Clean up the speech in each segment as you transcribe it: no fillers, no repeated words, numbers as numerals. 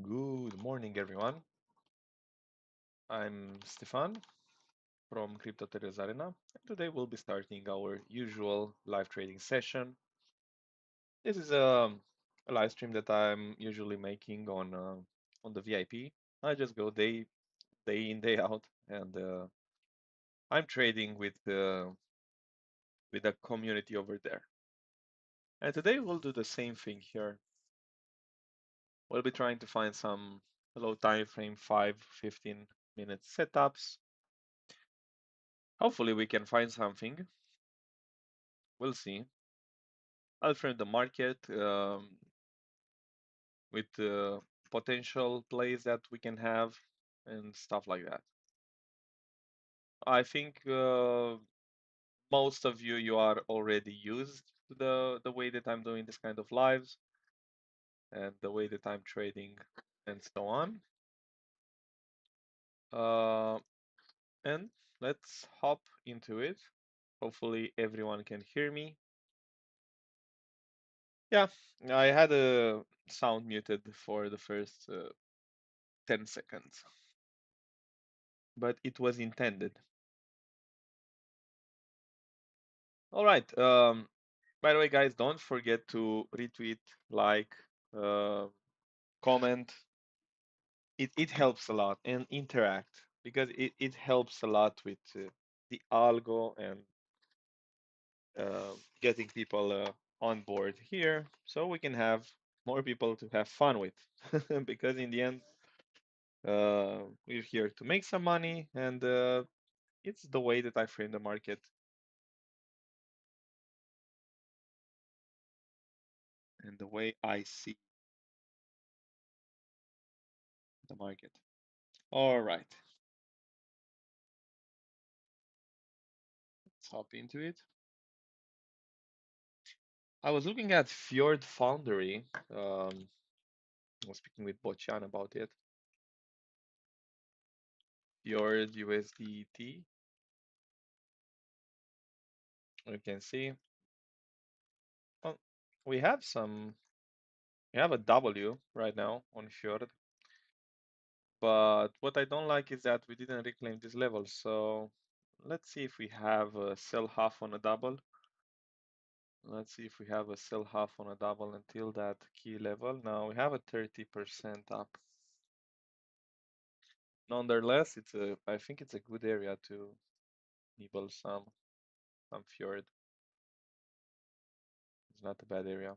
Good morning, everyone. I'm Stefan from Cryptocurrencies Arena, and today we'll be starting our usual live trading session. This is a live stream that I'm usually making on the VIP. I just go day in day out, and I'm trading with the community over there. And today we'll do the same thing here. We'll be trying to find some low time frame 5-15 minute setups. Hopefully we can find something. We'll see. I'll frame the market with potential plays that we can have and stuff like that. I think most of you are already used to the way that I'm doing this kind of lives and the way that I'm trading and so on. Uh, and let's hop into it. Hopefully everyone can hear me. Yeah, I had a sound muted for the first 10 seconds, but it was intended. All right. By the way, guys, don't forget to retweet, like, uh, comment. It helps a lot and interact because it helps a lot with the algo and getting people on board here so we can have more people to have fun with. Because in the end, we're here to make some money and it's the way that I frame the market and the way I see the market. All right, let's hop into it. I was looking at Fjord Foundry. I was speaking with Bochan about it. Fjord USDT. You can see. Oh, we have some. We have a W right now on Fjord, but what I don't like is that we didn't reclaim this level. So let's see if we have a sell half on a double. Let's see if we have a sell half on a double until that key level. Now we have a 30% up. Nonetheless, I think it's a good area to nibble some Fjord. It's not a bad area.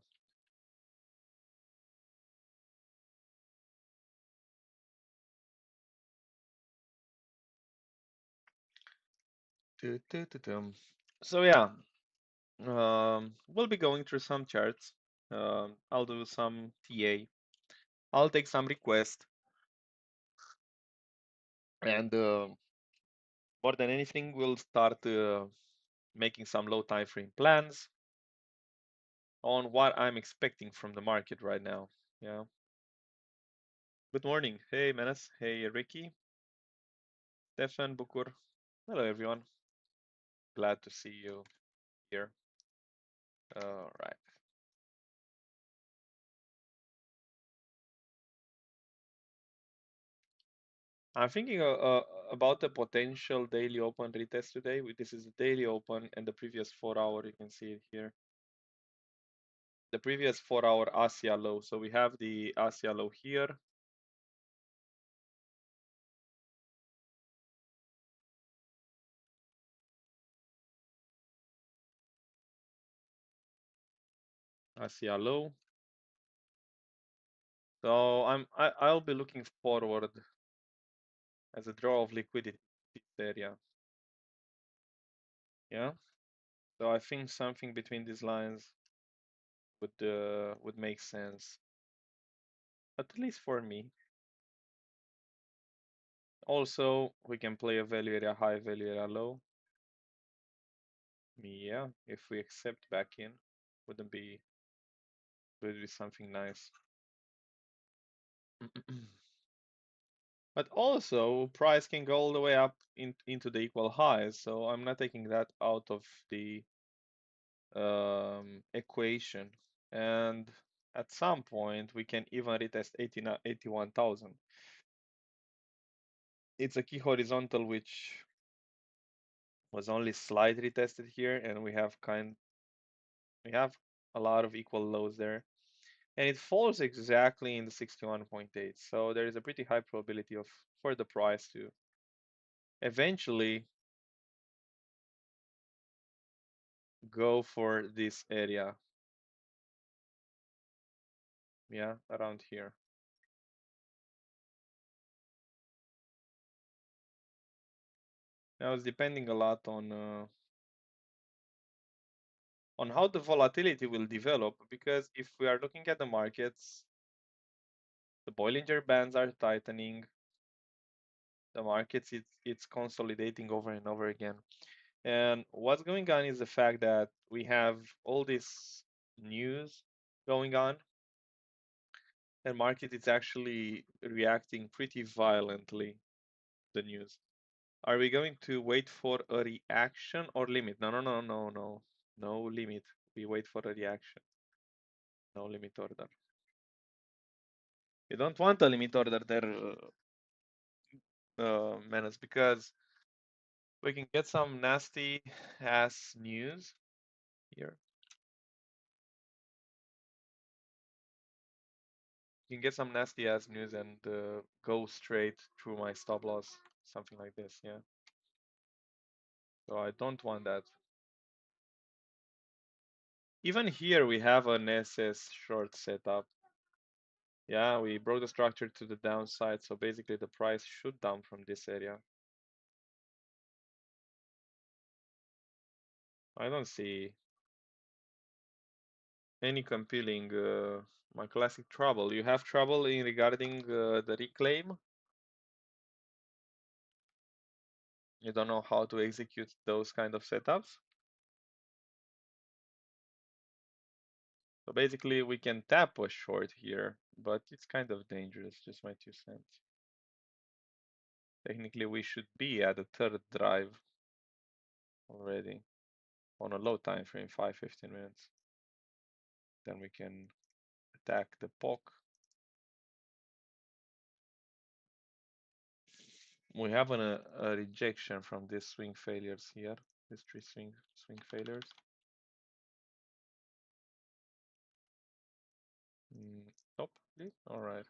So yeah, we'll be going through some charts. I'll do some TA. I'll take some requests, and more than anything, we'll start making some low time frame plans on what I'm expecting from the market right now. Yeah. Good morning. Hey, Menace. Hey, Ricky. Stefan, Bukur. Hello, everyone. Glad to see you here. All right. I'm thinking about the potential daily open retest today. This is the daily open and the previous 4 hour. You can see it here. The previous 4 hour ASIA low. So we have the ASIA low here. ASIA low. So I'll be looking forward as a draw of liquidity in this area. Yeah. So I think something between these lines would make sense, at least for me. Also, we can play a value area high, value area low. Yeah, if we accept back in, wouldn't be would be something nice. But also, price can go all the way up into the equal highs, so I'm not taking that out of the equation. And at some point we can even retest 81,000. It's a key horizontal which was only slightly tested here, and we have a lot of equal lows there, and it falls exactly in the 61.8. So there is a pretty high probability of for the price to eventually go for this area. Yeah, around here. Now it's depending a lot on how the volatility will develop, because if we are looking at the markets, the Bollinger Bands are tightening, the markets it's consolidating over and over again. And what's going on is the fact that we have all this news going on, and market is actually reacting pretty violently the news. Are we going to wait for a reaction or limit? No, no, no, no, no. No limit. We wait for a reaction. No limit order. You don't want a limit order there, Menace, because we can get some nasty ass news here. You can get some nasty ass news and go straight through my stop loss, something like this, yeah. So I don't want that. Even here we have an SS short setup. Yeah, we broke the structure to the downside, so basically the price should down from this area. I don't see any compelling my classic trouble. You have trouble in regarding the reclaim? You don't know how to execute those kind of setups? So basically we can tap a short here, but it's kind of dangerous, just my 2 cents. Technically we should be at the third drive already on a low time frame, 5-15 minutes. Then we can attack the poke. We have a rejection from these swing failures here, these three swing failures. Nope, all right.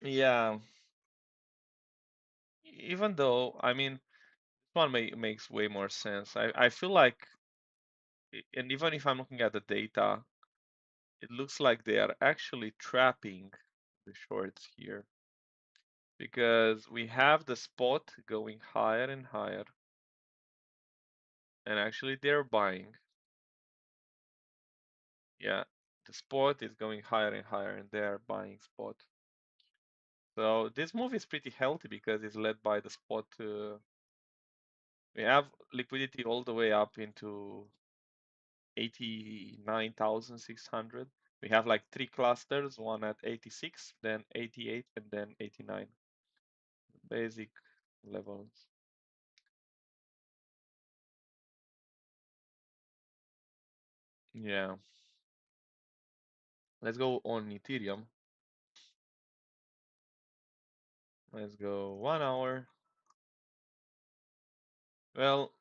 Yeah, even though, I mean, this one makes way more sense. I feel like, and even if I'm looking at the data, it looks like they are actually trapping the shorts here, because we have the spot going higher and higher, and actually they're buying. Yeah, the spot is going higher and higher, and they're buying spot. So this move is pretty healthy because it's led by the spot. We have liquidity all the way up into 89,600. We have like three clusters, one at 86, then 88, and then 89. Basic levels. Yeah. Let's go on Ethereum. Let's go 1 hour. Well,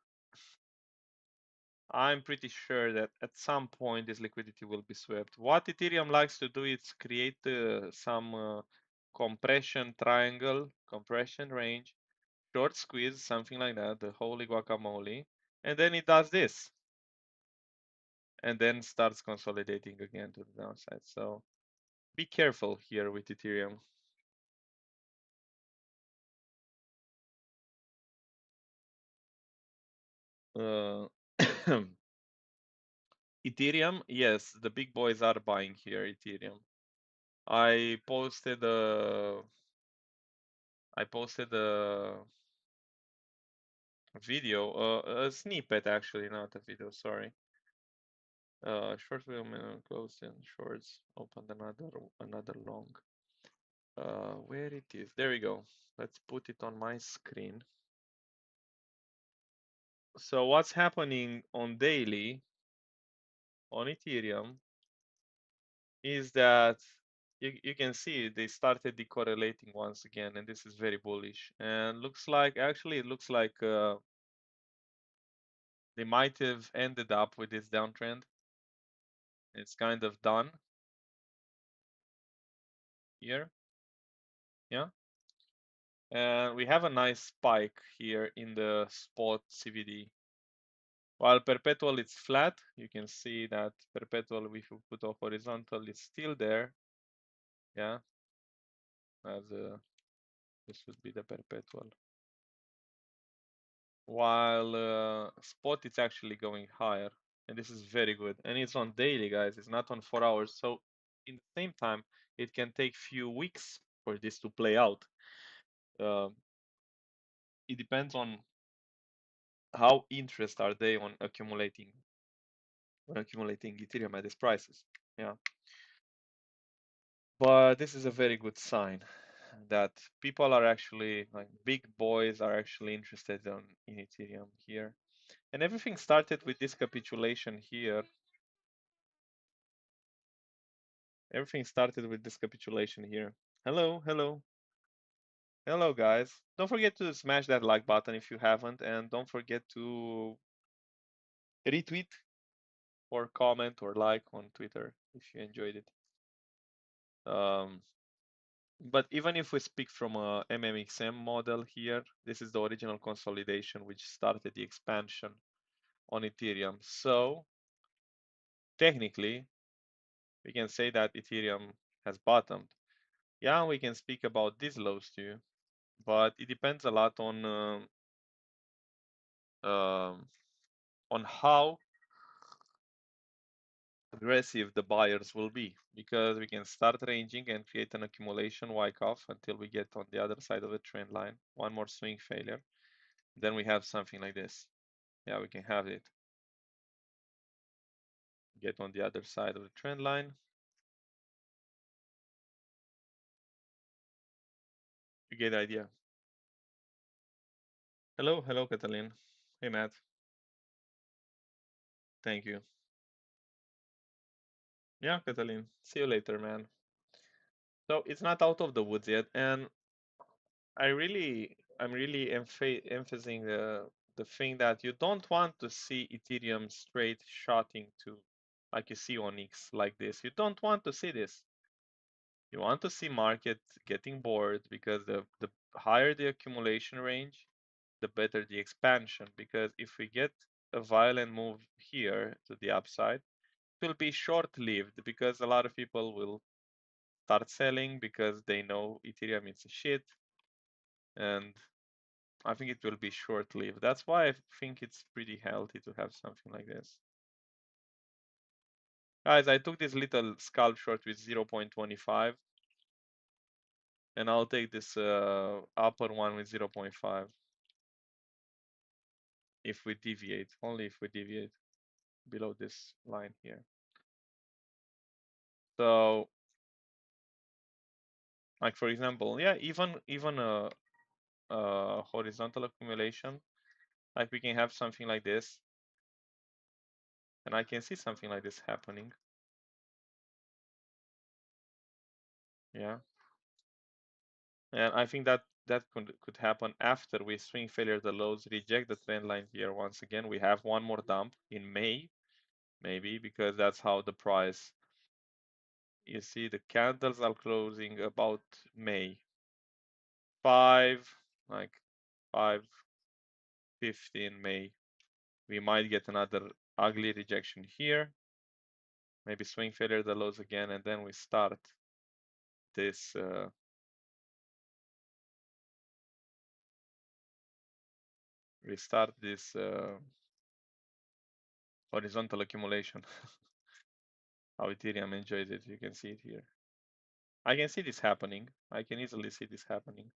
I'm pretty sure that at some point this liquidity will be swept. What Ethereum likes to do is create some compression triangle, compression range, short squeeze, something like that, the holy guacamole, and then it does this, and then starts consolidating again to the downside. So be careful here with Ethereum. Uh, Ethereum, yes, the big boys are buying here, Ethereum. I posted a video, a snippet actually, not a video, sorry. Short video minimum closed and shorts opened another long. Where it is? There we go. Let's put it on my screen. So what's happening on daily? on Ethereum is that you can see they started decorrelating once again, and this is very bullish. And looks like, actually, it looks like they might have ended up with this downtrend. It's kind of done here, yeah. And we have a nice spike here in the spot CVD. While perpetual is flat, you can see that perpetual, if you put a horizontal, it's still there, yeah. As this would be the perpetual. While spot is actually going higher, and this is very good. And it's on daily, guys. It's not on 4 hours. So in the same time, it can take few weeks for this to play out. It depends on how interested are they on accumulating Ethereum at these prices. Yeah. But this is a very good sign that people are actually, like, big boys are actually interested in Ethereum here. And everything started with this capitulation here. Everything started with this capitulation here. Hello, hello, hello, guys. Don't forget to smash that like button if you haven't, and don't forget to retweet or comment or like on Twitter if you enjoyed it. But even if we speak from a MMXM model here, this is the original consolidation which started the expansion on Ethereum. So technically, we can say that Ethereum has bottomed. Yeah, we can speak about these lows too, but it depends a lot on how aggressive the buyers will be, because we can start ranging and create an accumulation wyckoff until we get on the other side of the trend line. One more swing failure, then we have something like this. Yeah, we can have it. Get on the other side of the trend line. You get the idea. Hello, hello, Catalin. Hey, Matt. Thank you. Yeah, Catalin. See you later, man. So it's not out of the woods yet, and I'm really emphasizing the thing that you don't want to see Ethereum straight shotting to, like you see on X like this. You don't want to see this. You want to see market getting bored, because the higher the accumulation range, the better the expansion. Because if we get a violent move here to the upside, it will be short-lived, because a lot of people will start selling because they know Ethereum is a shit, and I think it will be short-lived. That's why I think it's pretty healthy to have something like this. Guys, I took this little scalp short with 0.25, and I'll take this upper one with 0.5 if we deviate, only if we deviate below this line here. So, like for example, yeah, even a horizontal accumulation, like we can have something like this, and I can see something like this happening. Yeah, and I think that that could happen after we swing failure the lows, reject the trend line here once again. We have one more dump in May, maybe, because that's how the price. You see, the candles are closing about May. 5, like 5/15 May. We might get another ugly rejection here. Maybe swing failure the lows again, and then we start this horizontal accumulation. How Ethereum enjoys it, you can see it here. I can see this happening. I can easily see this happening.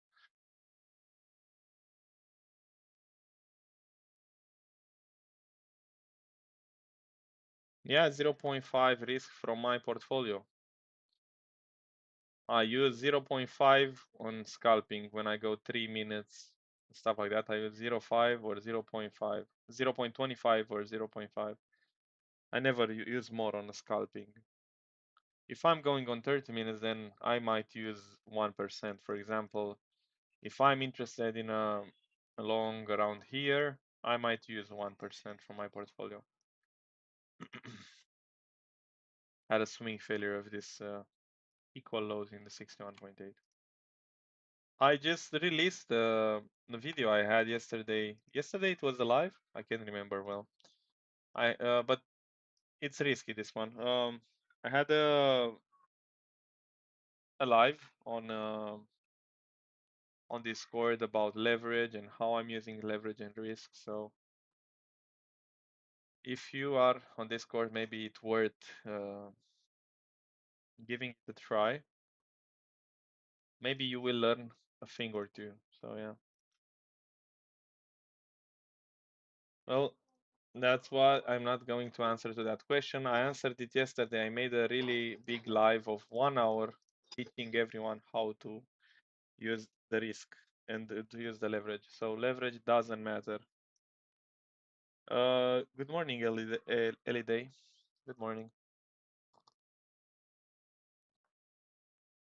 Yeah, 0.5 risk from my portfolio. I use 0.5 on scalping when I go 3 minutes, stuff like that. I use 0.5 or 0.5, 0.25 or 0.5. I never use more on scalping. If I'm going on 30 minutes, then I might use 1%. For example, if I'm interested in a long around here, I might use 1% from my portfolio. Had a swing failure of this equal lows in the 61.8. I just released the video I had yesterday. Yesterday it was live. I can't remember well. But it's risky this one. I had a live on Discord about leverage and how I'm using leverage and risk. So if you are on Discord, maybe it's worth giving it a try. Maybe you will learn a thing or two. So yeah. Well, that's why I'm not going to answer to that question. I answered it yesterday. I made a really big live of 1 hour teaching everyone how to use the risk and to use the leverage. So leverage doesn't matter. Good morning, Eliday. Good morning.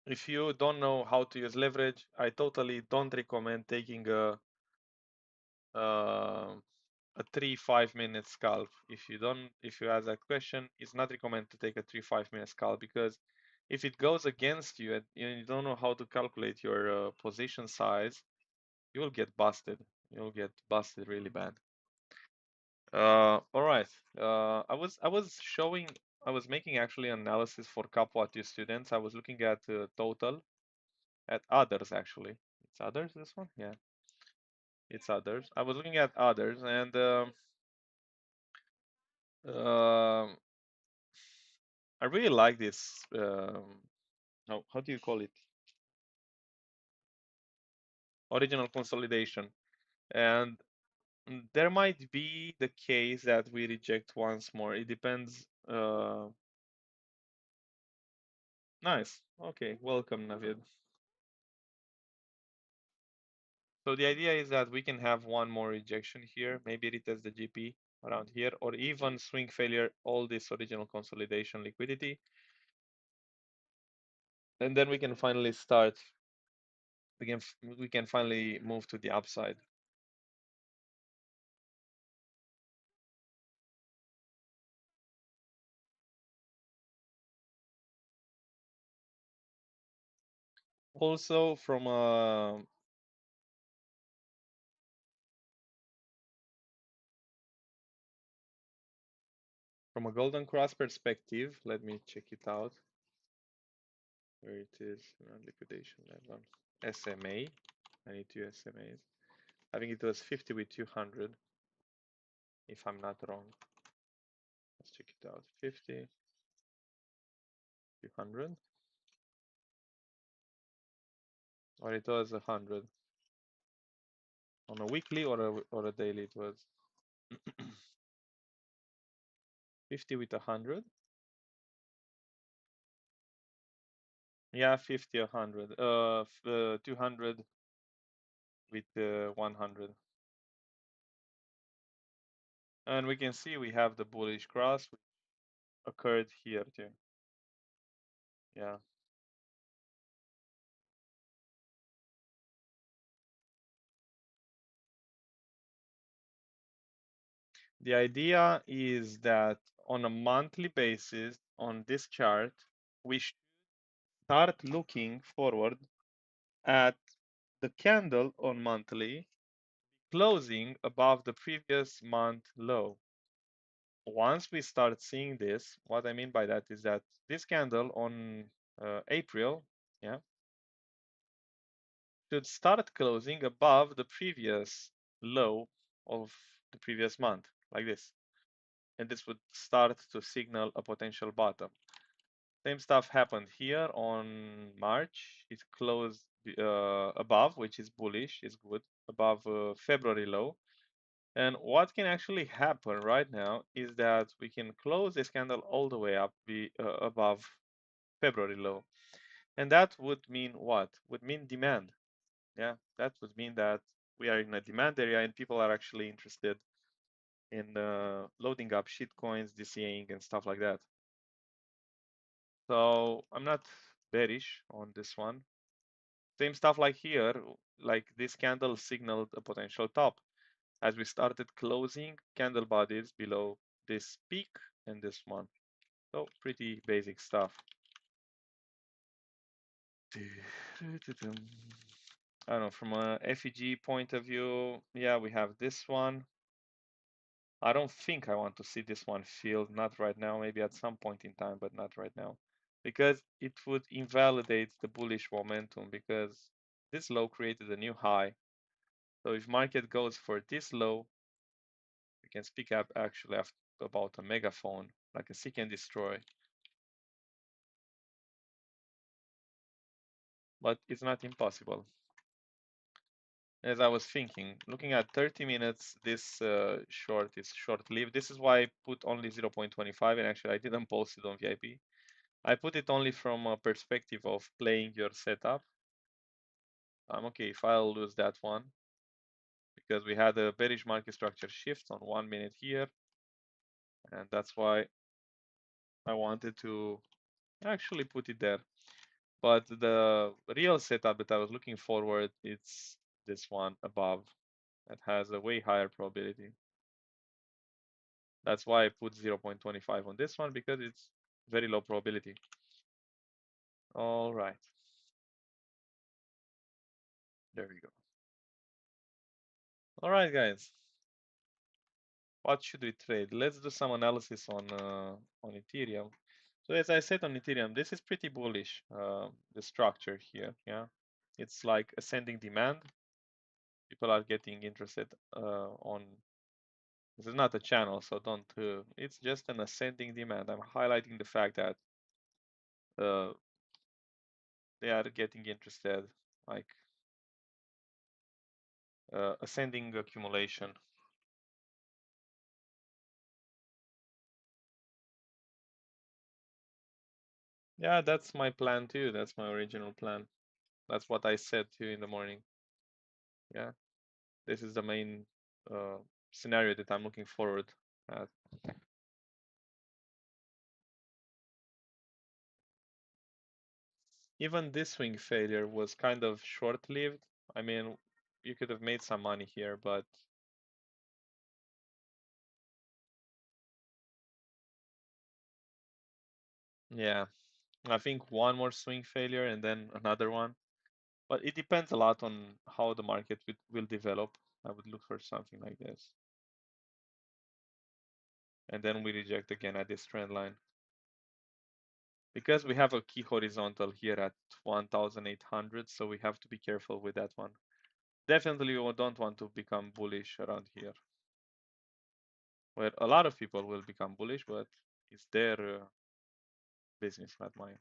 If you don't know how to use leverage, I totally don't recommend taking a 3-5 minute scalp. If you ask that question, it's not recommended to take a 3-5 minute scalp, because if it goes against you and you don't know how to calculate your position size, you will get busted. You'll get busted really bad. All right. I was making actually analysis for couple of students. I was looking at total, at others actually. It's others, this one? Yeah, it's others. I was looking at others, and um, I really like this. How do you call it? Original consolidation. And there might be the case that we reject once more. It depends. Nice. Okay. Welcome, Navid. So the idea is that we can have one more rejection here, maybe retest the GP around here, or even swing failure, all this original consolidation liquidity. And then we can finally start, we can finally move to the upside. Also from a golden cross perspective, let me check it out. Where it is around liquidation level. SMA. I need two SMAs. I think it was 50 with 200, if I'm not wrong. Let's check it out. 50, 200. Or it was 100. On a weekly or a daily it was. 50 with 100. Yeah, 50, 100. 200 with 100. And we can see we have the bullish cross which occurred here too. Yeah. The idea is that on a monthly basis on this chart, we should start looking forward at the candle on monthly closing above the previous month low. Once we start seeing this, what I mean by that is that this candle on April, yeah, should start closing above the previous low of the previous month, like this. And this would start to signal a potential bottom. Same stuff happened here on March. It closed above, which is bullish, is good, above February low. And what can actually happen right now is that we can close this candle all the way up above February low. And that would mean what? Would mean demand. Yeah, that would mean that we are in a demand area and people are actually interested in loading up shitcoins, DCAing, and stuff like that. So I'm not bearish on this one. Same stuff like here, like this candle signaled a potential top. As we started closing candle bodies below this peak and this one. So pretty basic stuff. I don't know, from a FEG point of view, yeah, we have this one. I don't think I want to see this one filled, not right now, maybe at some point in time, but not right now. Because it would invalidate the bullish momentum because this low created a new high. So if market goes for this low, we can speak up actually about a megaphone, like a seek and destroy. But it's not impossible. As I was thinking, looking at 30 minutes, this short is short-lived. This is why I put only 0.25, and actually I didn't post it on VIP. I put it only from a perspective of playing your setup. I'm okay if I'll lose that one, because we had a bearish market structure shift on 1 minute here, and that's why I wanted to actually put it there. But the real setup that I was looking forward, it's this one above that has a way higher probability. That's why I put 0.25 on this one, because it's very low probability. All right. There we go. All right, guys. What should we trade? Let's do some analysis on Ethereum. So as I said on Ethereum, this is pretty bullish, the structure here, yeah? It's like ascending demand. People are getting interested on, this is not a channel, so don't, it's just an ascending demand. I'm highlighting the fact that they are getting interested, like ascending accumulation. Yeah, that's my plan too. That's my original plan. That's what I said to you in the morning. Yeah, this is the main scenario that I'm looking forward at. Even this swing failure was kind of short-lived. I mean, you could have made some money here, but yeah, I think one more swing failure and then another one. But it depends a lot on how the market will develop. I would look for something like this. And then we reject again at this trend line. Because we have a key horizontal here at 1,800, so we have to be careful with that one. Definitely we don't want to become bullish around here. Where a lot of people will become bullish, but it's their business, not mine.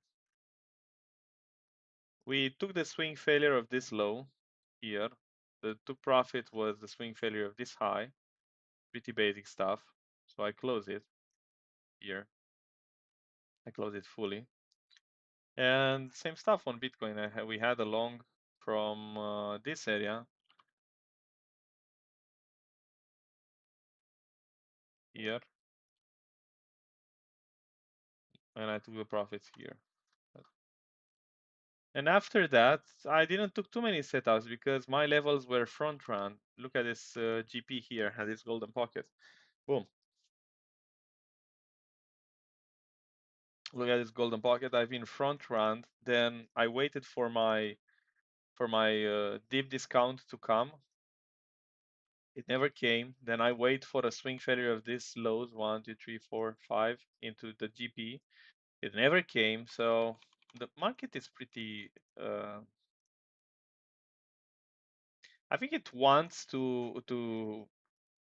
We took the swing failure of this low here. The took profit was the swing failure of this high. Pretty basic stuff. So I close it here. I close it fully. And same stuff on Bitcoin. We had a long from this area here, and I took the profits here. And after that, I didn't took too many setups because my levels were front run. Look at this GP here, has this golden pocket. Boom. Look at this golden pocket. I've been front run. Then I waited for my deep discount to come. It never came. Then I wait for a swing failure of this lows 1, 2, 3, 4, 5 into the GP. It never came. So the market is pretty. I think it wants to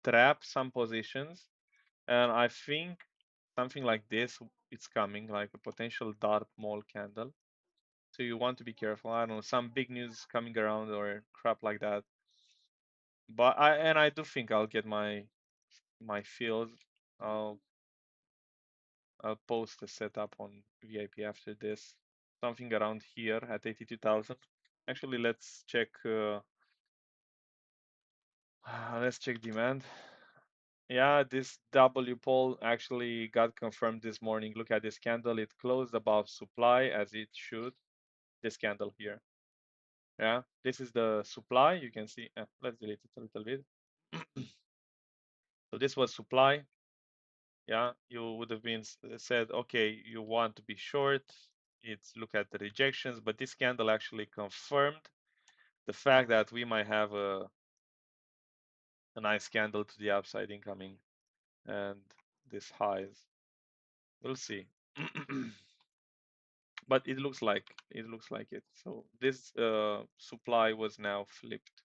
trap some positions, and I think something like this it's coming, like a potential dark mole candle. So you want to be careful. I don't know, some big news coming around or crap like that. But I do think I'll get my field. I'll I'll post a setup on VIP after this. Something around here at 82,000. Actually, let's check. Let's check demand. Yeah, this W pole actually got confirmed this morning. Look at this candle. It closed above supply as it should. This candle here. Yeah, this is the supply. You can see. Let's delete it a little bit. So this was supply. Yeah, you would have been said, okay, you want to be short. It's look at the rejections, but this candle actually confirmed the fact that we might have a nice candle to the upside incoming, and this highs. We'll see. But it looks like it. So this supply was now flipped.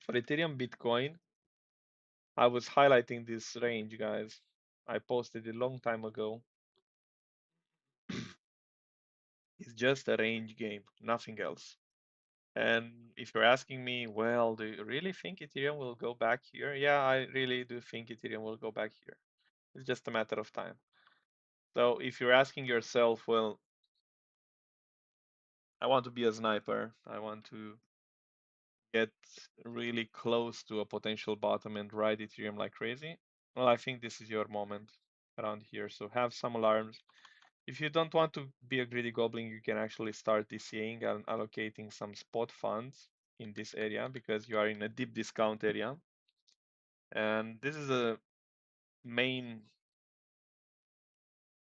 For Ethereum Bitcoin, I was highlighting this range, guys. I posted it a long time ago. It's just a range game, nothing else. And if you're asking me, well, do you really think Ethereum will go back here? Yeah, I really do think Ethereum will go back here. It's just a matter of time. So if you're asking yourself, well, I want to be a sniper, I want to get really close to a potential bottom and ride Ethereum like crazy, well, I think this is your moment around here. So have some alarms. If you don't want to be a greedy goblin, you can actually start DCAing and allocating some spot funds in this area because you are in a deep discount area. And this is a main,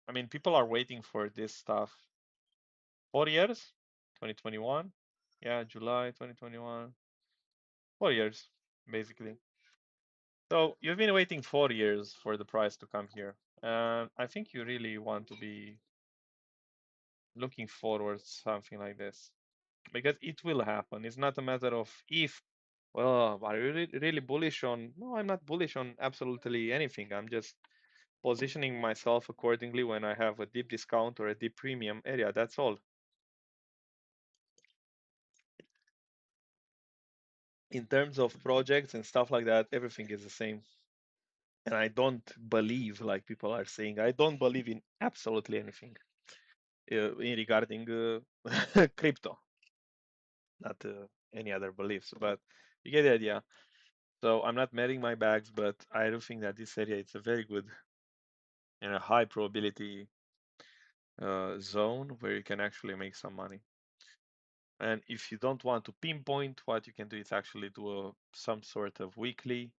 I mean, people are waiting for this stuff 4 years, 2021. Yeah, July 2021. 4 years, basically. So you've been waiting 4 years for the price to come here. I think you really want to be looking forward to something like this because it will happen. It's not a matter of if. Well, are you really bullish on? No, I'm not bullish on absolutely anything. I'm just positioning myself accordingly when I have a deep discount or a deep premium area. That's all. In terms of projects and stuff like that, everything is the same. And I don't believe, like people are saying, I don't believe in absolutely anything in regarding crypto, not any other beliefs. But you get the idea. So I'm not marrying my bags, but I do think that this area it's a very good and a high probability zone where you can actually make some money. And if you don't want to pinpoint, what you can do is actually do some sort of weekly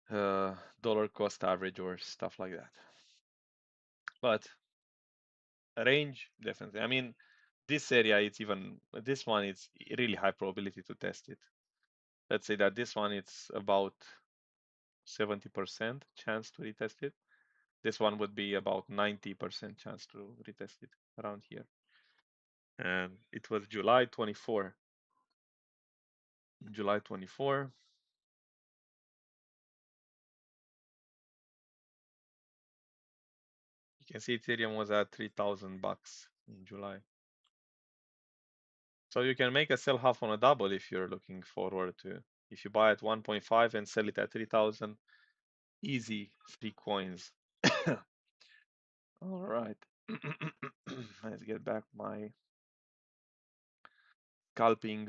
dollar cost average or stuff like that. But range, definitely. I mean, this area, it's even, this one, it's really high probability to test it. Let's say that this one, it's about 70% chance to retest it. This one would be about 90% chance to retest it around here. And it was July 24. July 24. You can see Ethereum was at 3,000 bucks in July. So you can make a sell half on a double if you're looking forward to. If you buy at 1.5 and sell it at 3,000, easy 3 coins. All right. Let's get back my scalping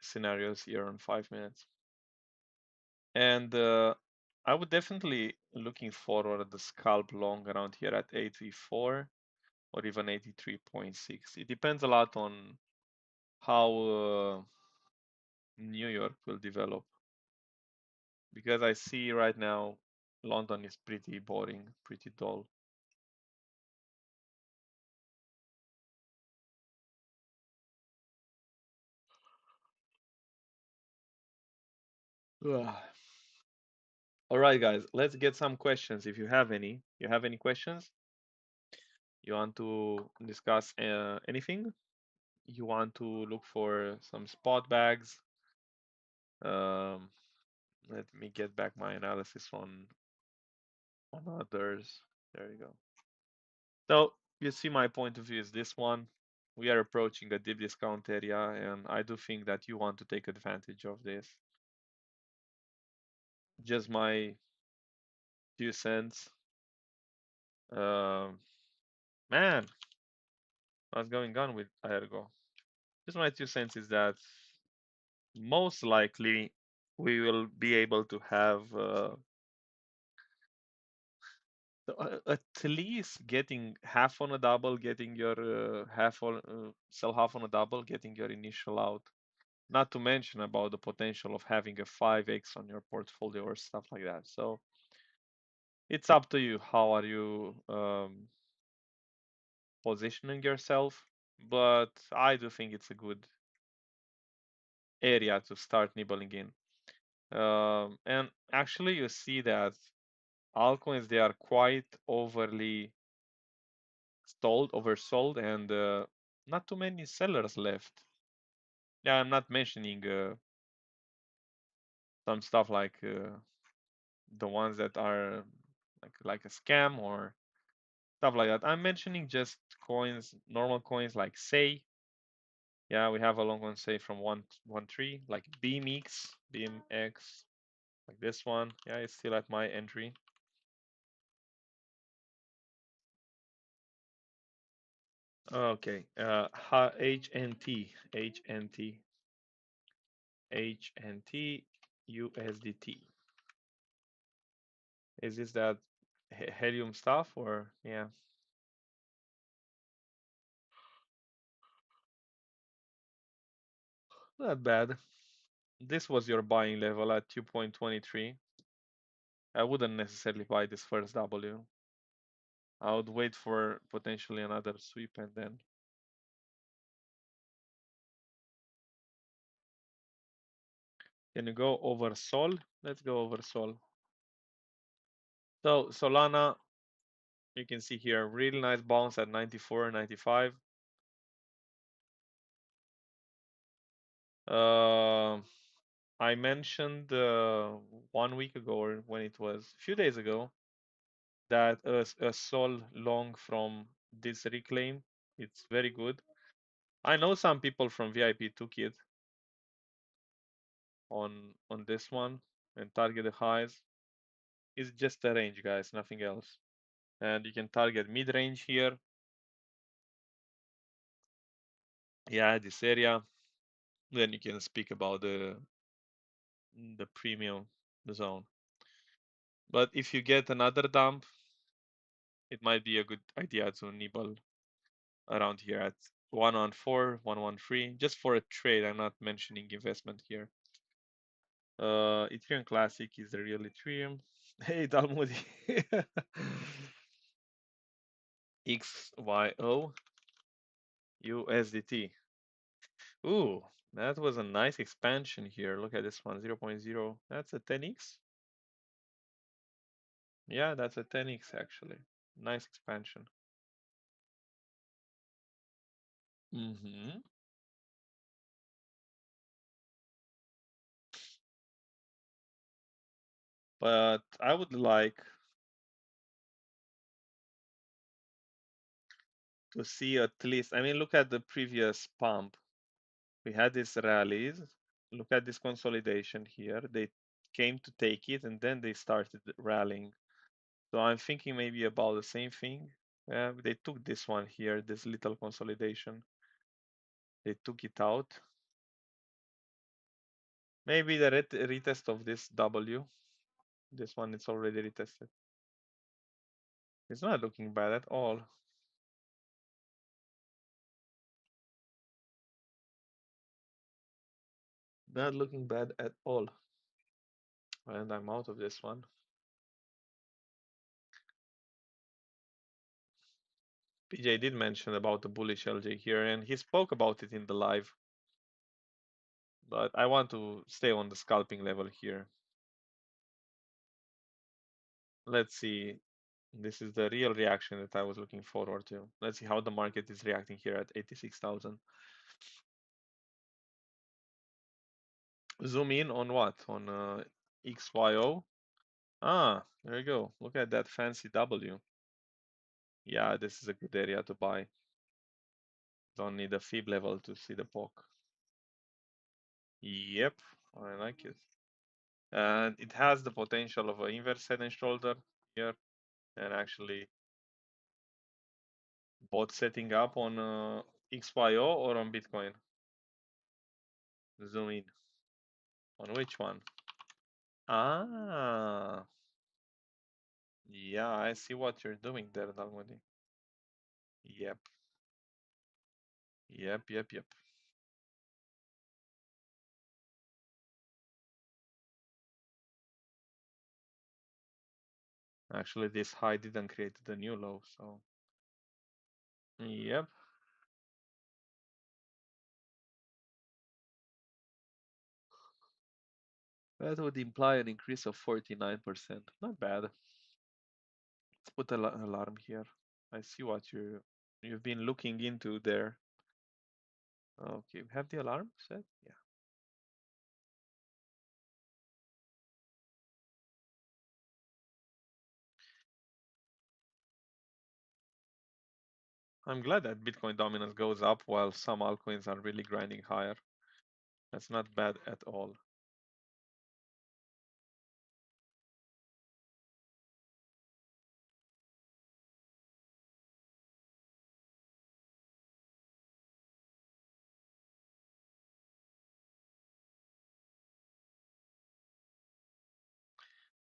scenarios here on 5 minutes. And I would definitely looking forward the scalp long around here at 8v4 or even 83.6. It depends a lot on how New York will develop. Because I see right now London is pretty boring, pretty dull. Ugh. All right, guys, let's get some questions if you have any. You have any questions? You want to discuss anything? You want to look for some spot bags? Um, Let me get back my analysis on others. There you go. So you see my point of view is this one. We are approaching a deep discount area, and I do think that you want to take advantage of this. Just my 2 cents. Um, Man, what's going on with Ergo? Just my 2 cents is that most likely we will be able to have at least getting half on a double, getting your half on sell half on a double, getting your initial out. Not to mention about the potential of having a 5x on your portfolio or stuff like that. So it's up to you. How are you positioning yourself? But I do think it's a good area to start nibbling in. And actually, you see that altcoins they are quite overly sold, oversold, and not too many sellers left. Yeah, I'm not mentioning some stuff like the ones that are like a scam or stuff like that. I'm mentioning just coins, normal coins like Say. Yeah, we have a long one Say from 113, like BMX, like this one. Yeah, it's still at my entry. Okay, HNT, HNT, HNT, USDT. Is this that helium stuff or yeah? Not bad. This was your buying level at 2.23. I wouldn't necessarily buy this first W. I would wait for potentially another sweep and then can you go over Sol? Let's go over Sol. So Solana, you can see here, really nice bounce at 94, 95. I mentioned 1 week ago, or when it was a few days ago, that a Sol long from this reclaim, it's very good. I know some people from VIP took it on this one and target the highs. It's just a range, guys, nothing else. And you can target mid range here. Yeah, this area. Then you can speak about the premium zone. But if you get another dump, it might be a good idea to nibble around here at 114, 113, just for a trade. I'm not mentioning investment here. Ethereum Classic is the real Ethereum. Hey, Dalmudi. XYO USDT. Ooh, that was a nice expansion here. Look at this one, 0.0. That's a 10x. Yeah, that's a 10x actually. Nice expansion. Mm-hmm. But I would like to see at least, I mean, look at the previous pump. We had these rallies. Look at this consolidation here. They came to take it and then they started rallying. So I'm thinking maybe about the same thing. They took this one here, this little consolidation. They took it out. Maybe the retest of this W. This one is already retested. It's not looking bad at all. Not looking bad at all. And I'm out of this one. PJ did mention about the bullish LJ here, and he spoke about it in the live. But I want to stay on the scalping level here. let's see. This is the real reaction that I was looking forward to. Let's see how the market is reacting here at 86,000. Zoom in on what? On XYO? Ah, there you go. Look at that fancy W. Yeah, this is a good area to buy. Don't need a fib level to see the poke. Yep, I like it. And it has the potential of an inverse head and shoulder here, and actually both setting up on XYO or on Bitcoin. Zoom in. On which one? Ah, yeah, I see what you're doing there, Dalmody. Yep, yep. Actually, this high didn't create the new low, so yep. That would imply an increase of 49%. Not bad. Let's put an alarm here. I see what you've been looking into there. Okay, we have the alarm set? Yeah. I'm glad that Bitcoin dominance goes up while some altcoins are really grinding higher. That's not bad at all.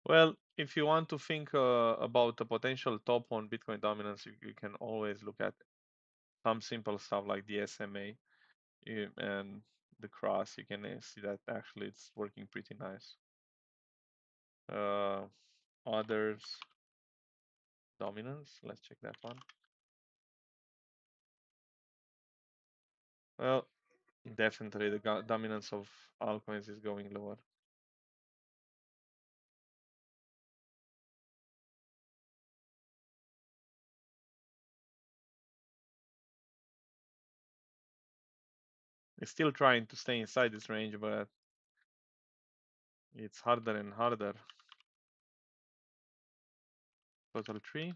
Well, if you want to think about the potential top on Bitcoin dominance, you can always look at some simple stuff like the SMA and the cross. You can see that actually it's working pretty nice. Others dominance. Let's check that one. Well, definitely the dominance of altcoins is going lower. It's still trying to stay inside this range, but it's harder and harder. Total 3.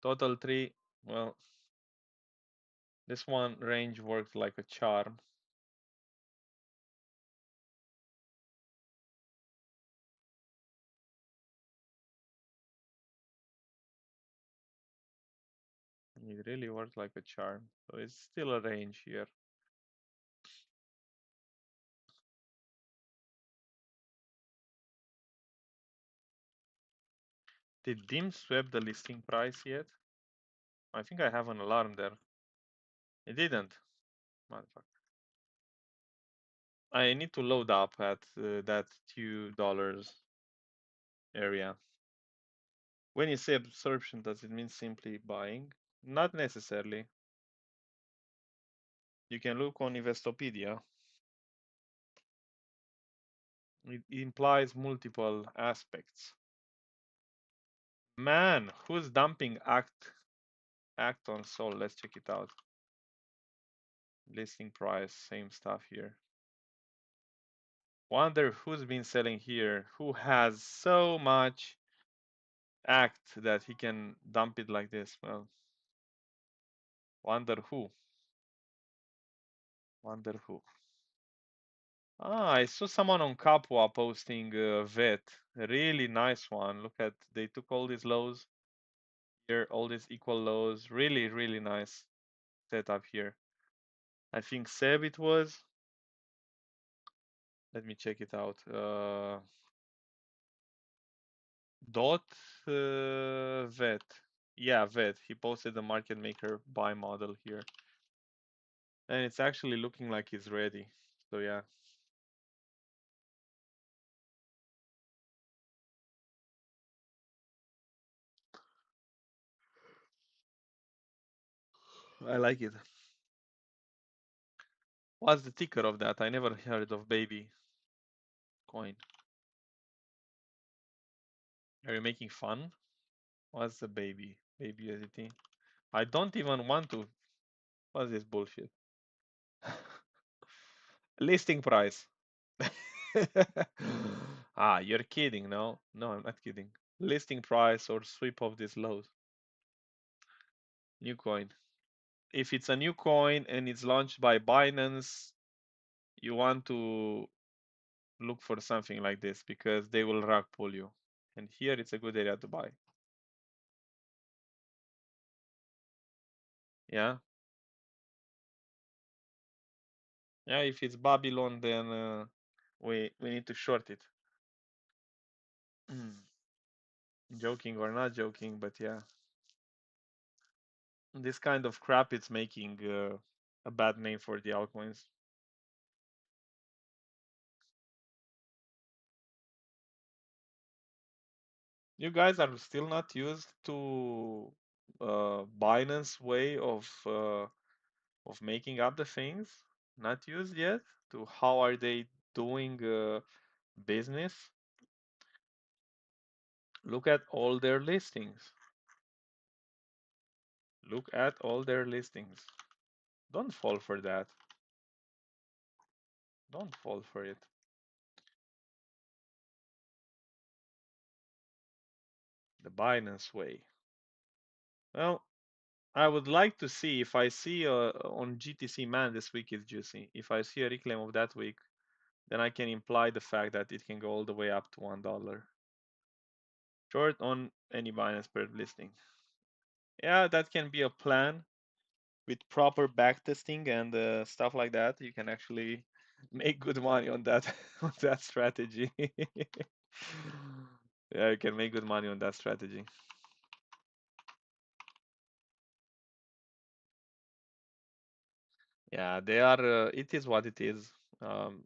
Total 3. Well, this one range worked like a charm. It really worked like a charm. So it's still a range here. Did DIM swap the listing price yet? I think I have an alarm there. It didn't. Motherfucker. I need to load up at that $2 area. When you say absorption, does it mean simply buying? Not necessarily. You can look on Investopedia. It implies multiple aspects. Man, who's dumping act on Sol? Let's check it out. Listing price, same stuff here. Wonder who's been selling here, who has so much act that he can dump it like this. Well, wonder who. Wonder who. Ah, I saw someone on Capua posting vet. A really nice one. Look at, they took all these lows here, all these equal lows. Really, really nice setup here. I think Seb it was. Let me check it out. Dot vet. Yeah, vet. He posted the market maker buy model here. And it's actually looking like it's ready. So yeah. I like it. What's the ticker of that? I never heard of baby coin. Are you making fun? What's the baby? Baby USDT? I don't even want to. What's this bullshit? Listing price. Ah, you're kidding, no? No, I'm not kidding. Listing price or sweep of this lows. New coin. If it's a new coin and it's launched by Binance, you want to look for something like this because they will rug pull you. And here it's a good area to buy. Yeah. Yeah, if it's Babylon, then we need to short it. Joking or not joking, but yeah. This kind of crap it's making a bad name for the altcoins. You guys are still not used to Binance way of making up the things? Not used yet? To how are they doing business? Look at all their listings. Look at all their listings. Don't fall for that. Don't fall for it. The Binance way. Well, I would like to see if I see on GTC man this week is juicy. If I see a reclaim of that week, then I can imply the fact that it can go all the way up to $1. Short on any Binance per listing. Yeah, that can be a plan with proper backtesting and stuff like that. You can actually make good money on that on that strategy. Yeah, you can make good money on that strategy. Yeah, they are. It is what it is. Um,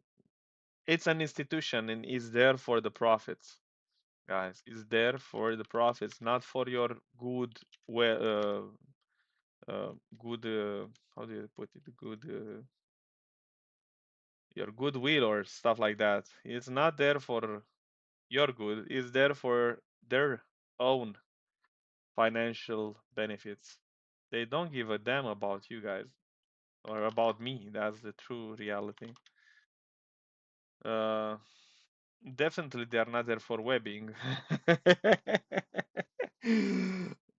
it's an institution and is there for the profits, guys. It's there for the profits, not for your good, well, good. How do you put it? Good, your goodwill or stuff like that. It's not there for your good. It's there for their own financial benefits. They don't give a damn about you guys or about me. That's the true reality. Uh, Definitely, they are not there for webbing.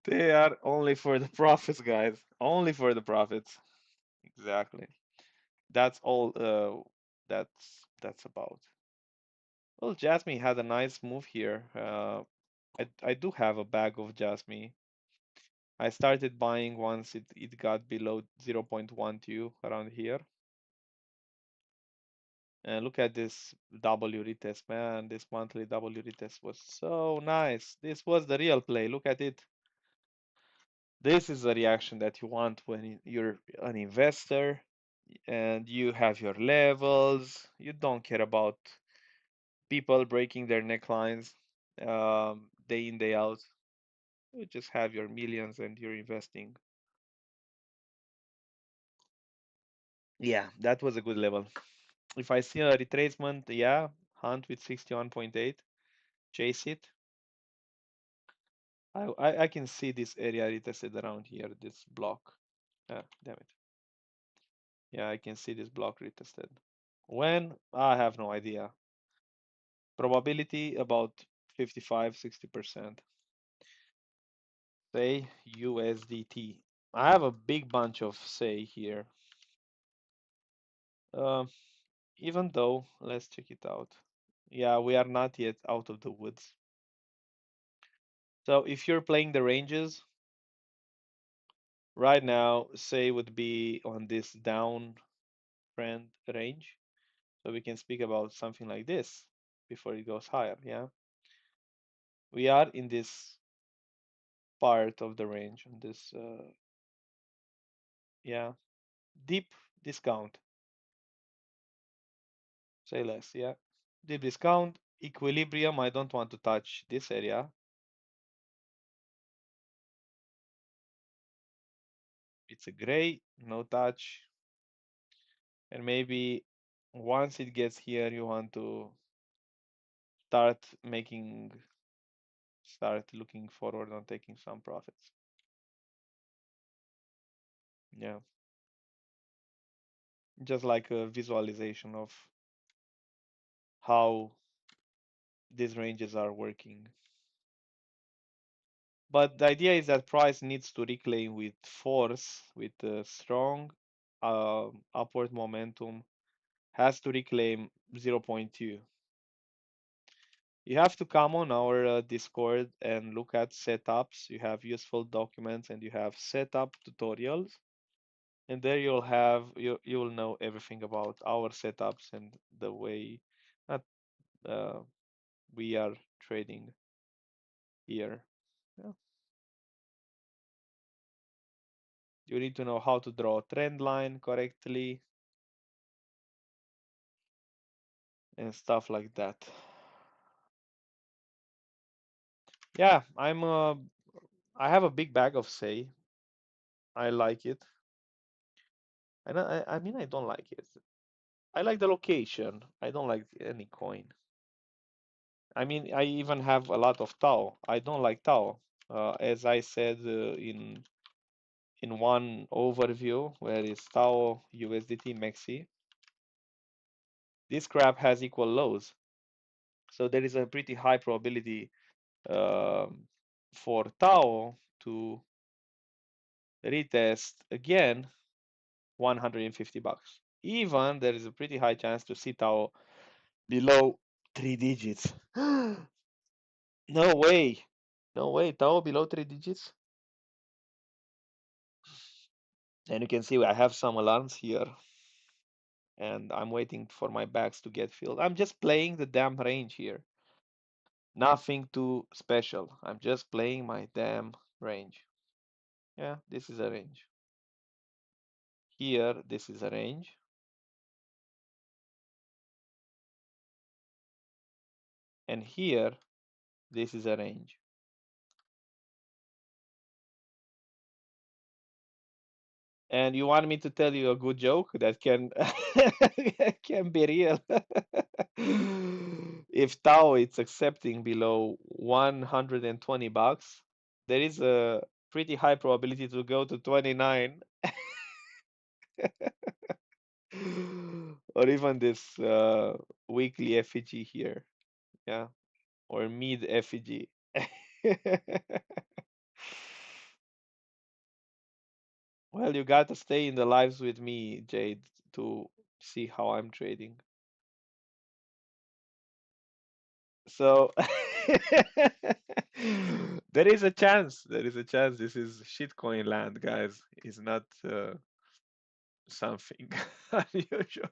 They are only for the profits, guys. Only for the profits. Exactly. That's all. That's about. Well, Jasmine had a nice move here. I do have a bag of Jasmine. I started buying once it got below 0.12 around here. And look at this W retest, man. This monthly W retest was so nice. This was the real play. Look at it. This is the reaction that you want when you're an investor and you have your levels. You don't care about people breaking their necklines day in, day out. You just have your millions and you're investing. Yeah, that was a good level. If I see a retracement, yeah, hunt with 61.8, chase it. I can see this area retested around here, this block. Ah, damn it. Yeah, I can see this block retested. When? I have no idea. Probability about 55, 60%. Say USDT. I have a big bunch of say here. Uh, Even though, let's check it out. Yeah, we are not yet out of the woods. So if you're playing the ranges, right now, say would be on this down trend range. So we can speak about something like this before it goes higher. Yeah, we are in this part of the range on this. Yeah, deep discount. Say less. Yeah, deep discount equilibrium. I don't want to touch this area. It's a gray, no touch. And maybe once it gets here, you want to start making start looking forward on taking some profits. Yeah, just like a visualization of how these ranges are working. But the idea is that price needs to reclaim with force, with strong upward momentum, has to reclaim zero point 0.2. You have to come on our Discord and look at setups. You have useful documents and you have setup tutorials. And there you will know everything about our setups and the way that uh, we are trading here. Yeah. You need to know how to draw a trend line correctly and stuff like that. Yeah, I have a big bag of say. I like it. And I mean I don't like it. I like the location. I don't like any coin. I mean I even have a lot of Tau. I don't like Tau. As I said in one overview where is Tau USDT Maxi, this crap has equal lows. So there is a pretty high probability um, for Tau to retest again 150 bucks. Even there is a pretty high chance to see Tau below 3 digits. No way. No way. Tau below 3 digits. And you can see I have some alarms here. And I'm waiting for my bags to get filled. I'm just playing the damn range here. Nothing too special. I'm just playing my damn range. Yeah, this is a range. Here, this is a range. And here, this is a range. And you want me to tell you a good joke that can can be real? If Tau is accepting below 120 bucks, there is a pretty high probability to go to 29 or even this weekly FEG here, yeah, or mid FEG. Well, you got to stay in the lives with me, Jade, to see how I'm trading. So there is a chance. There is a chance. This is shitcoin land, guys. It's not something unusual.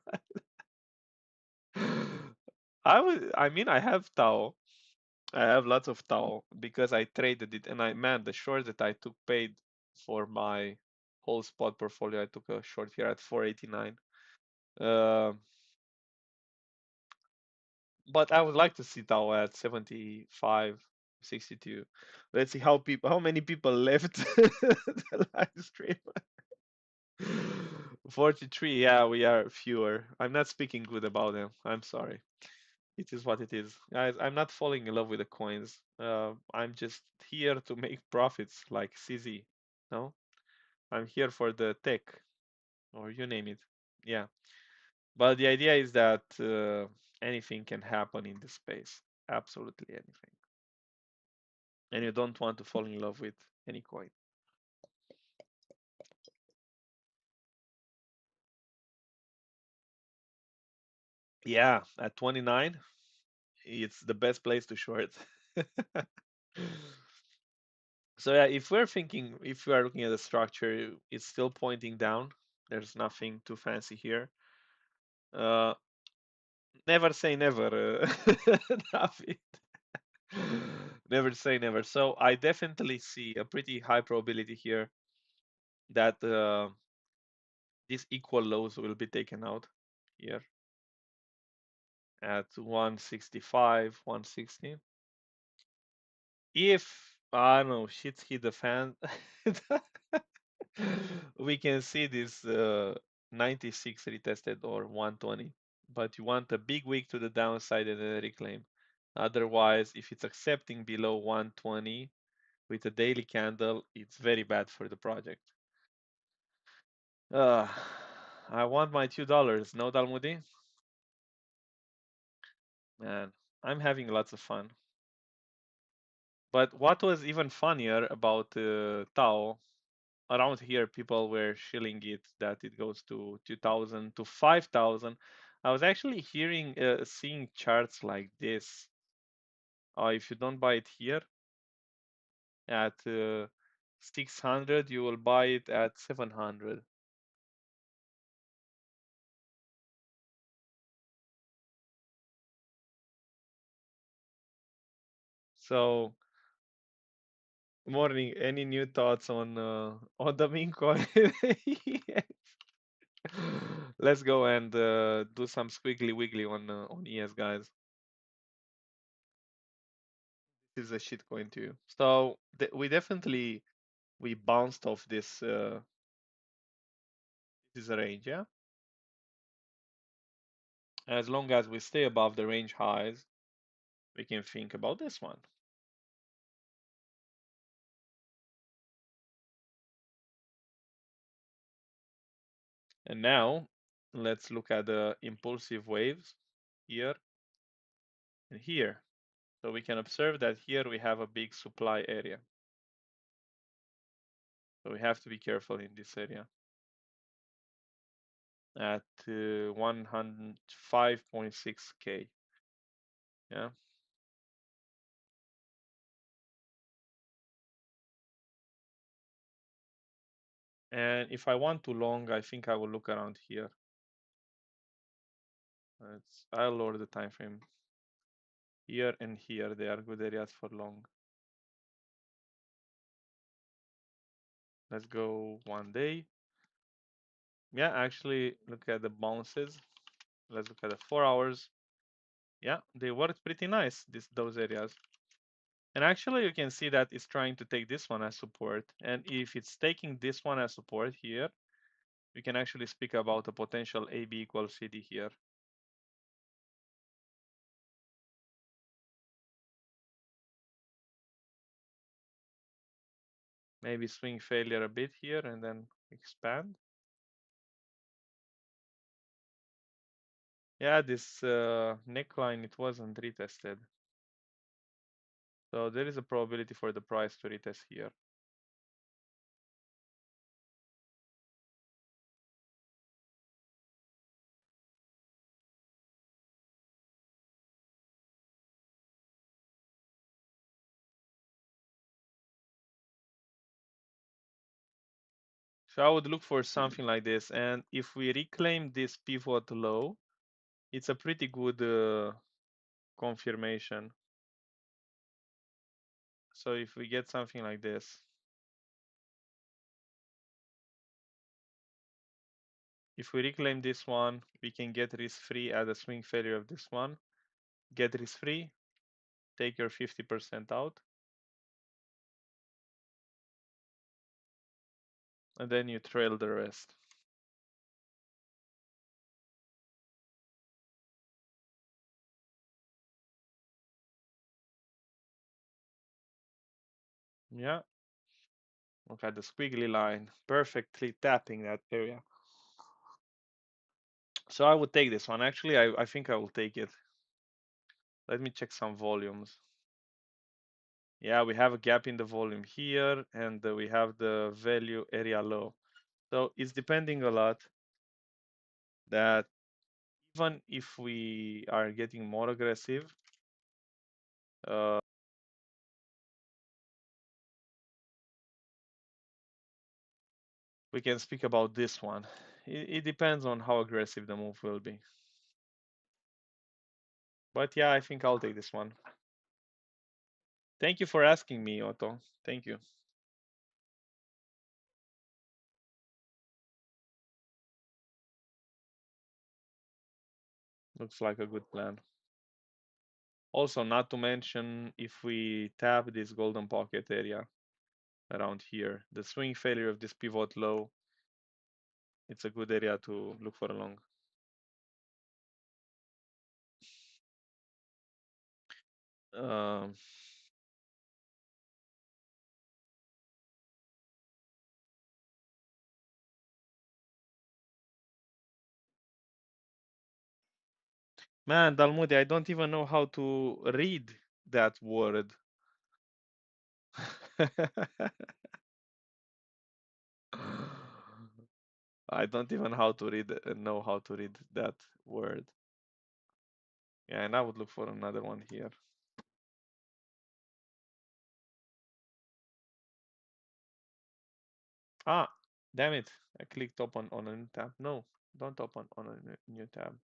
I mean, I have Tau. I have lots of Tau because I traded it, and man, the short that I took paid for my whole spot portfolio. I took a short here at 489. Uh, but I would like to see Tau at 75, 62. Let's see how many people left the live stream. 43, yeah, we are fewer. I'm not speaking good about them. I'm sorry. It is what it is. Guys, I'm not falling in love with the coins. I'm just here to make profits like CZ. No? I'm here for the tech, or you name it. Yeah. But the idea is that anything can happen in this space. Absolutely anything. And you don't want to fall in love with any coin. Yeah, at 29, it's the best place to short. So yeah, if we are looking at the structure, it's still pointing down. There's nothing too fancy here. Uh, Never say never, David. Never say never. So I definitely see a pretty high probability here that these equal lows will be taken out here at 165, 160. If I don't know, shit hit the fan, we can see this 96 retested or 120. But you want a big wick to the downside and then reclaim. Otherwise, if it's accepting below 120 with a daily candle, it's very bad for the project. Uh, I want my $2. No, Dalmudi? Man, I'm having lots of fun. But what was even funnier about Tao, around here people were shilling it that it goes to 2000 to 5000. I was actually seeing charts like this. If you don't buy it here at 600, you will buy it at 700. So, morning. Any new thoughts on the meme coin? Yes. Let's go and do some squiggly wiggly on ES, guys. This is a shit coin too. So we definitely we bounced off this range, yeah. As long as we stay above the range highs, we can think about this one. And now let's look at the impulsive waves here and here. So we can observe that here we have a big supply area. So we have to be careful in this area at 105.6K. Yeah. And if I want to long, I think I will look around here. I'll lower the time frame. Here and here, they are good areas for long. Let's go 1 day. Yeah, actually, look at the bounces. Let's look at the 4 hours. Yeah, they worked pretty nice, those areas. And actually, you can see that it's trying to take this one as support. And if it's taking this one as support here, we can actually speak about a potential AB equals CD here. Maybe swing failure a bit here and then expand. Yeah, this neckline, it wasn't retested. So there is a probability for the price to retest here. So I would look for something like this. And if we reclaim this pivot low, it's a pretty good confirmation. So if we get something like this, if we reclaim this one, we can get risk-free at the swing failure of this one. Get risk-free, take your 50% out, and then you trail the rest. Yeah, look at the squiggly line, perfectly tapping that area. So I would take this one. Actually, I think I will take it. Let me check some volumes. Yeah, we have a gap in the volume here, and we have the value area low. So it's depending a lot that even if we are getting more aggressive, we can speak about this one. It depends on how aggressive the move will be. But yeah, I think I'll take this one. Thank you for asking me, Otto. Thank you. Looks like a good plan. Also, not to mention, if we tap this golden pocket area around here, the swing failure of this pivot low, it's a good area to look for a long. Um, Man, Dalmudi, I don't even know how to read that word. I don't even know how to read that word. Yeah, and I would look for another one here. Ah, damn it. I clicked open on a new tab. No, don't open on a new tab.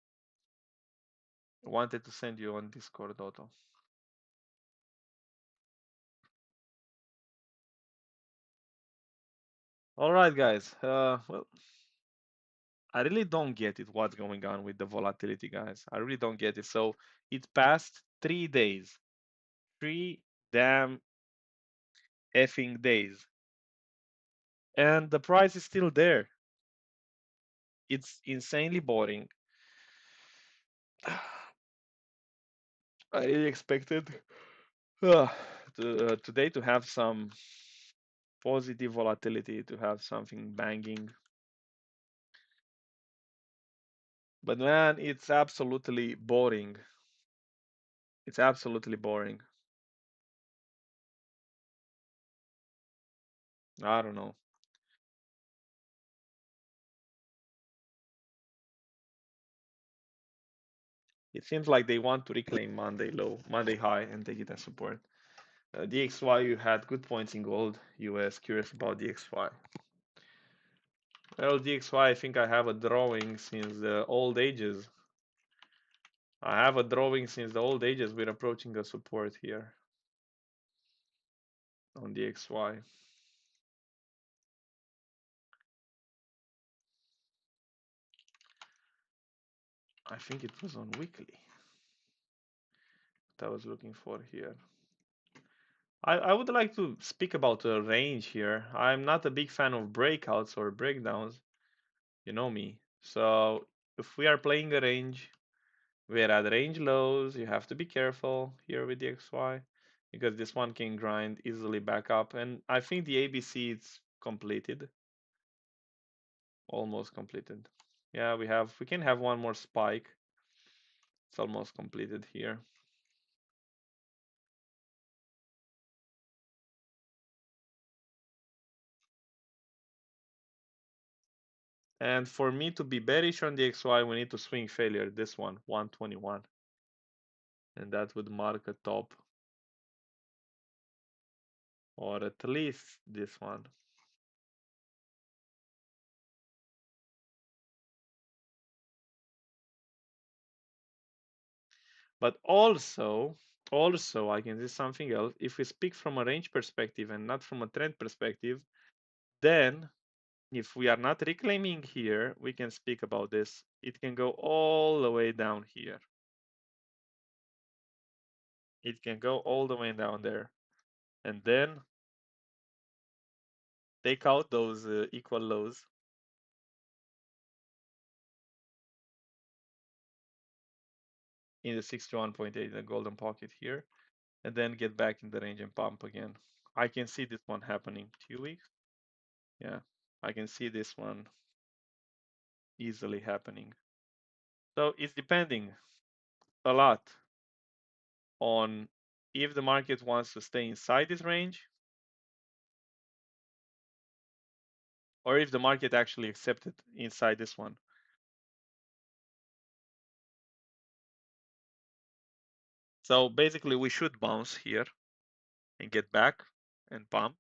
I wanted to send you on Discord, Otto. All right, guys. Well, I really don't get it. What's going on with the volatility, guys? I really don't get it. So it passed 3 days, 3 damn effing days, and the price is still there. It's insanely boring. I really expected today to have some positive volatility, to have something banging. But man, it's absolutely boring. It's absolutely boring. I don't know. It seems like they want to reclaim Monday low, Monday high, and take it as support. DXY, you had good points in gold. US, curious about DXY. Well, DXY, I think I have a drawing since the old ages. I have a drawing since the old ages. We're approaching a support here on DXY. I think it was on weekly that I was looking for here. I would like to speak about a range here. I'm not a big fan of breakouts or breakdowns. You know me. So if we are playing a range, we're at range lows. You have to be careful here with the XY because this one can grind easily back up. And I think the ABC is completed, almost completed. Yeah, we can have one more spike. It's almost completed here. And for me to be bearish on the XY, we need to swing failure. This one, 121. And that would mark a top, or at least this one. But also I can see something else. If we speak from a range perspective and not from a trend perspective, then if we are not reclaiming here, we can speak about this. It can go all the way down here. It can go all the way down there. And then take out those equal lows in the 61.8, the golden pocket here, and then get back in the range and pump again. I can see this one happening 2 weeks. Yeah, I can see this one easily happening. So it's depending a lot on if the market wants to stay inside this range or if the market actually accepted inside this one. So basically we should bounce here and get back and pump.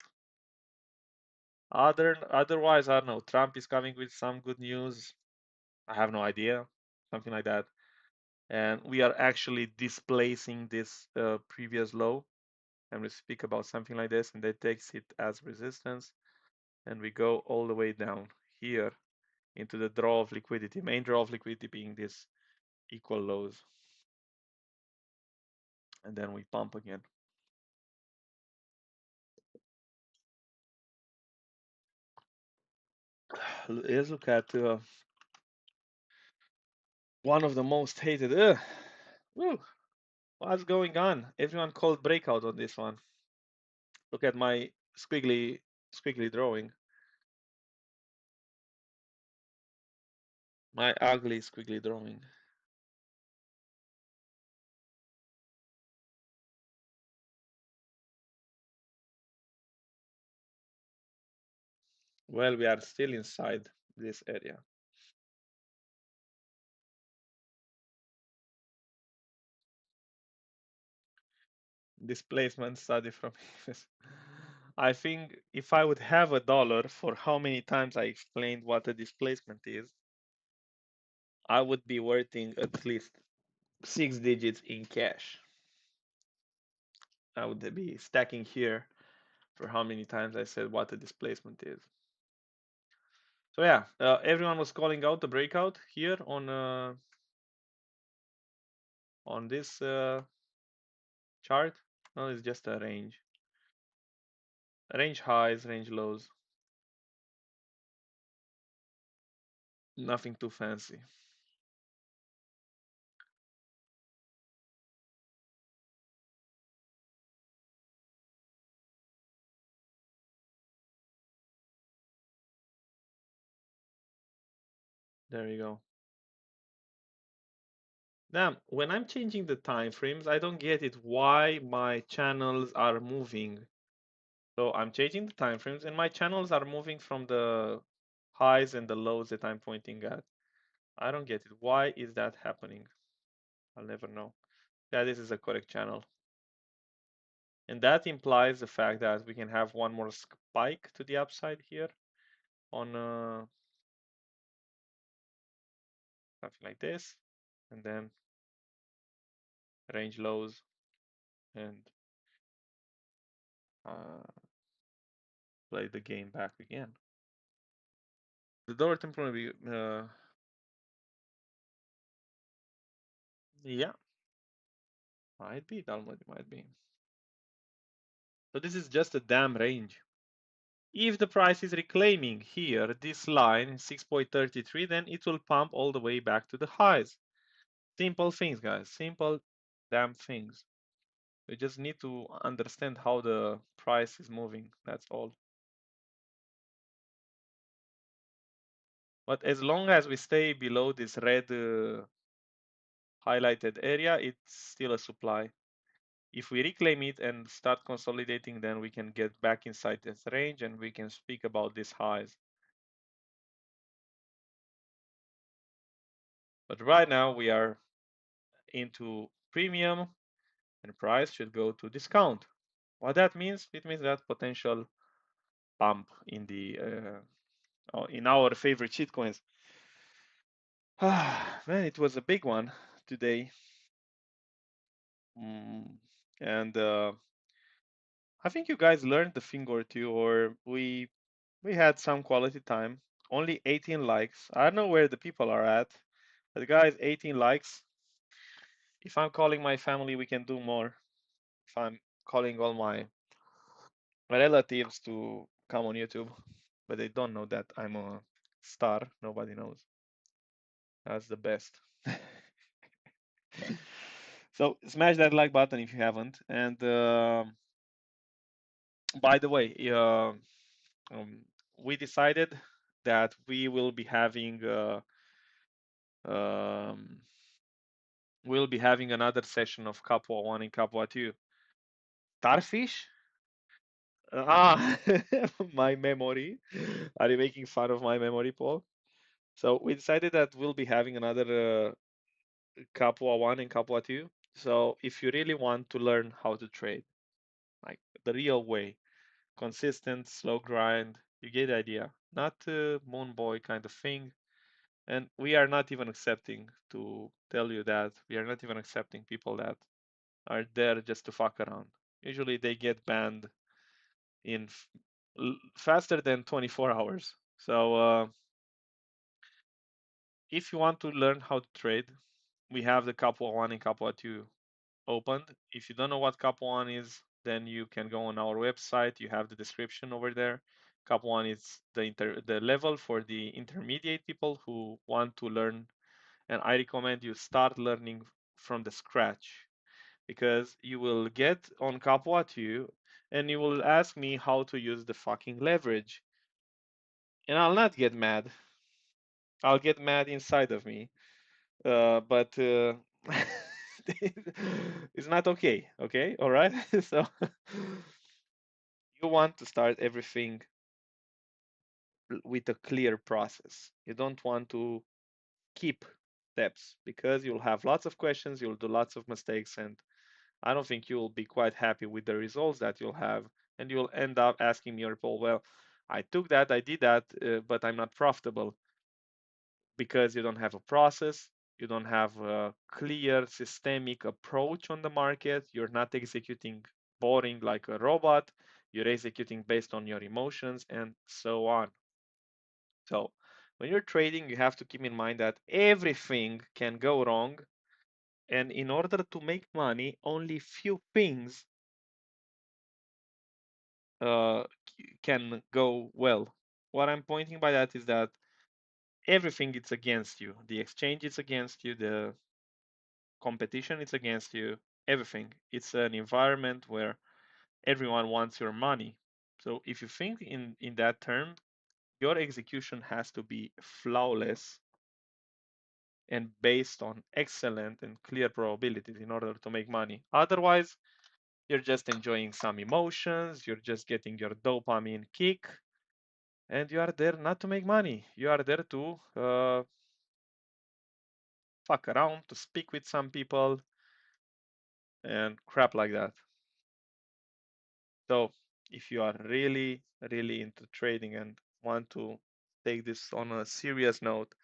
Otherwise, I don't know, Trump is coming with some good news. I have no idea, something like that. And we are actually displacing this previous low. And we speak about something like this, and that takes it as resistance. And we go all the way down here into the draw of liquidity, main draw of liquidity being this equal lows. And then we pump again. Let's look at one of the most hated. What's going on? Everyone called breakout on this one. Look at my squiggly drawing. My ugly squiggly drawing. Well, we are still inside this area. Displacement study from I think if I would have $1 for how many times I explained what a displacement is, I would be worthing at least 6 digits in cash. I would be stacking here for how many times I said what a displacement is. So yeah, everyone was calling out the breakout here on this chart. No, it's just a range. Range highs, range lows. Nothing too fancy. There you go. Now, when I'm changing the time frames, I don't get it why my channels are moving. So I'm changing the time frames and my channels are moving from the highs and the lows that I'm pointing at. I don't get it. Why is that happening? I'll never know. Yeah, this is a correct channel. And that implies the fact that we can have one more spike to the upside here on something like this, and then range lows and uh, play the game back again. The dollar temporarily, yeah, might be, that might be. So this is just a damn range. If the price is reclaiming here, this line, 6.33, then it will pump all the way back to the highs. Simple things, guys. Simple damn things. We just need to understand how the price is moving. That's all. But as long as we stay below this red highlighted area, it's still a supply. If we reclaim it and start consolidating, then we can get back inside this range and we can speak about these highs. But right now we are into premium and price should go to discount. What that means? It means that potential pump in the in our favorite shitcoins. Man, it was a big one today. And I think you guys learned a thing or two, or we had some quality time. Only 18 likes. I don't know where the people are at, but guys, 18 likes. If I'm calling my family, we can do more. If I'm calling all my relatives to come on YouTube, but they don't know that I'm a star. Nobody knows. That's the best. So smash that like button if you haven't. And by the way, we decided that we will be having um, we'll be having another session of Capua 1 and Capua 2. Starfish? Ah, my memory. Are you making fun of my memory, Paul? So we decided that we'll be having another Capua 1 and Capua 2. So if you really want to learn how to trade, like the real way, consistent, slow grind, you get the idea. Not a moon boy kind of thing. And we are not even accepting to tell you that. We are not even accepting people that are there just to fuck around. Usually they get banned in faster than 24 hours. So if you want to learn how to trade, we have the Capua 1 and Capua 2 opened. If you don't know what Capua 1 is, then you can go on our website. You have the description over there. Capua 1 is the level for the intermediate people who want to learn, and I recommend you start learning from the scratch. because you will get on Kapwatu and you will ask me how to use the fucking leverage. And I'll not get mad. I'll get mad inside of me. But it's not okay. Okay, all right. So you want to start everything with a clear process. You don't want to keep steps because you'll have lots of questions, you'll do lots of mistakes, and I don't think you'll be quite happy with the results that you'll have. And you'll end up asking me, Paul, well, I took that, I did that, but I'm not profitable because you don't have a process, you don't have a clear systemic approach on the market, you're not executing boring like a robot, you're executing based on your emotions, and so on. So when you're trading, you have to keep in mind that everything can go wrong. And in order to make money, only few things uh, can go well. What I'm pointing by that is that everything is against you. The exchange is against you. The competition is against you. Everything. It's an environment where everyone wants your money. So if you think in that term, your execution has to be flawless and based on excellent and clear probabilities in order to make money. Otherwise, you're just enjoying some emotions, you're just getting your dopamine kick, and you are there not to make money. You are there to fuck around, to speak with some people, and crap like that. So, if you are really, really into trading and want to take this on a serious note,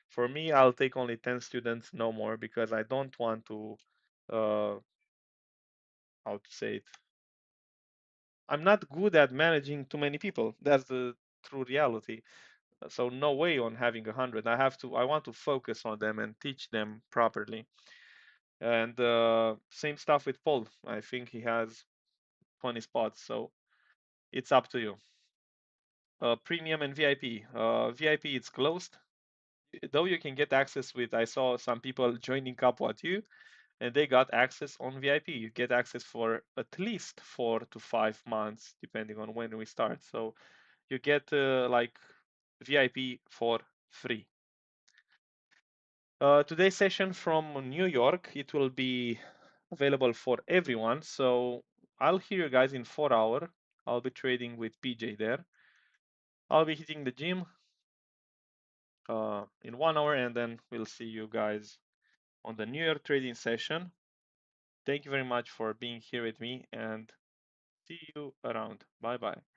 for me, I'll take only 10 students, no more, because I don't want to, uh, how to say it, I'm not good at managing too many people. That's the true reality. So no way on having 100. I want to focus on them and teach them properly. And same stuff with Paul. I think he has 20 spots. So it's up to you. Premium and VIP. VIP it's closed. Though you can get access with, I saw some people joining Capwa too, and they got access on VIP. You get access for at least 4 to 5 months, depending on when we start. So you get like VIP for free. Today's session from New York, it will be available for everyone. So I'll hear you guys in 4 hours. I'll be trading with PJ there. I'll be hitting the gym in 1 hour, and then we'll see you guys on the New York trading session. Thank you very much for being here with me, and see you around. Bye bye.